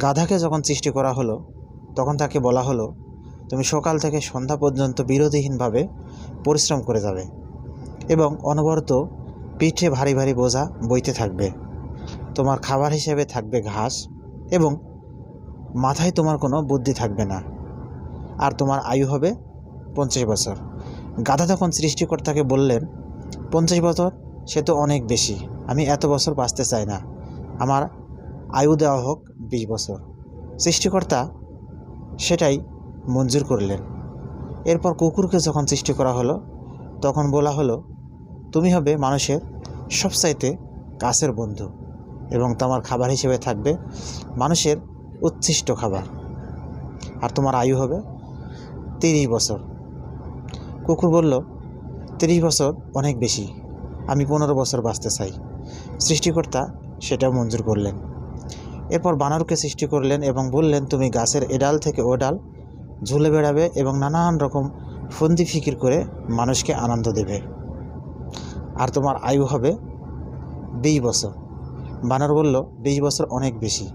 গাধাকে যখন সৃষ্টি করা হলো তখন তাকে বলা হলো, তুমি সকাল থেকে সন্ধ্যা পর্যন্ত বিরতিহীনভাবে পরিশ্রম করে যাবে এবং অনবরত পিঠে ভারী ভারী বোঝা বইতে থাকবে। তোমার খাবার হিসেবে থাকবে ঘাস এবং মাথায় তোমার কোনো বুদ্ধি থাকবে না, আর তোমার আয়ু হবে 50 বছর। গাধা তখন সৃষ্টিকর্তাকে বললেন, 50 বছর সে তো অনেক বেশি, আমি এত বছর বাঁচতে চাই না, আমার আয়ু দেওয়া হোক 20 বছর। সৃষ্টিকর্তা সেটাই মঞ্জুর করলেন। এরপর কুকুরকে যখন সৃষ্টি করা হলো তখন বলা হলো, তুমি হবে মানুষের সবচাইতে কাছের বন্ধু এবং তোমার খাবার হিসেবে থাকবে মানুষের উচ্ছিষ্ট খাবার, আর তোমার আয়ু হবে 30 বছর। কুকুর বলল, 30 বছর অনেক বেশি, আমি 15 বছর বাঁচতে চাই। সৃষ্টিকর্তা সেটাও মঞ্জুর করলেন। এরপর বানরকে সৃষ্টি করলেন এবং বললেন, তুমি গাছের এডাল থেকে ও ডাল ঝুলে বেড়াবে এবং নানান রকম ফন্দি ফিকির করে মানুষকে আনন্দ দেবে, আর তোমার আয়ু হবে 20 বছর। বানর বলল, 20 বছর অনেক বেশি,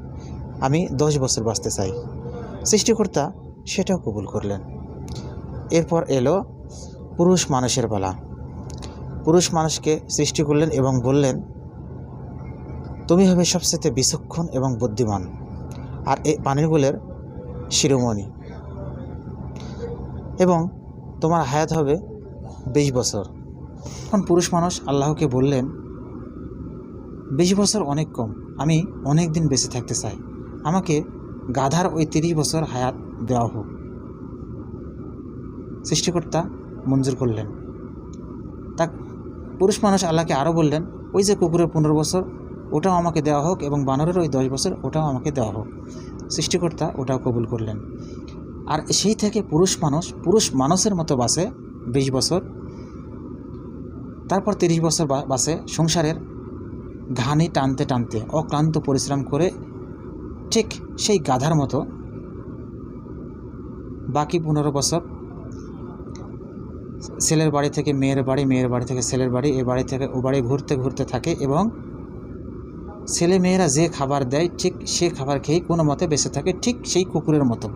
আমি 10 বছর বাঁচতে চাই। সৃষ্টিকর্তা সেটাও কবুল করলেন। এরপর এলো পুরুষ মানুষের পালা। পুরুষ মানুষকে সৃষ্টি করলেন এবং বললেন, তুমি হবে সবচেয়ে বিচক্ষণ এবং বুদ্ধিমান, আর এই প্রাণীগুলোর শিরোমণি, এবং তোমার হায়াত হবে 20 বছর। এখন পুরুষ মানুষ আল্লাহকে বললেন, 20 বছর অনেক কম, আমি অনেক দিন বেঁচে থাকতে চাই, আমাকে গাধার ওই 30 বছর হায়াত দেওয়া হোক। সৃষ্টিকর্তা মঞ্জুর করলেন। তা পুরুষ মানুষ আল্লাহকে আরও বললেন, ওই যে কুকুরের 15 বছর ওটাও আমাকে দেওয়া হোক এবং বানরের ওই 10 বছর ওটাও আমাকে দেওয়া হোক। সৃষ্টিকর্তা ওটাও কবুল করলেন। আর সেই থেকে পুরুষ মানুষের মতো বাঁচে 20 বছর, তারপর 30 বছর বাঁচে সংসারের ঘানি টানতে টানতে অক্লান্ত পরিশ্রম করে, ঠিক সেই গাধার মতো। বাকি 15 বছর ছেলের বাড়ি থেকে মেয়ের বাড়ি, মেয়ের বাড়ি থেকে ছেলের বাড়ি, এ বাড়ি থেকে ও বাড়ি ঘুরতে ঘুরতে থাকে এবং ছেলে মেয়েরা যে খাবার দেয় ঠিক সে খাবার খেয়েই কোনো মতে বেঁচে থাকে, ঠিক সেই কুকুরের মতো।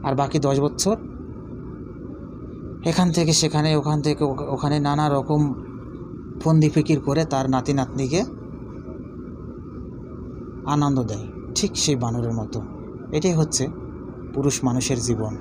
আর বাকি 10 বছর এখান থেকে সেখানে, ওখান থেকে ওখানে নানা রকম ফন্দি ফিকির করে তার নাতি নাতনিকে আনন্দ দেয়, ঠিক সেই বানরের মতো। এটাই হচ্ছে পুরুষ মানুষের জীবন।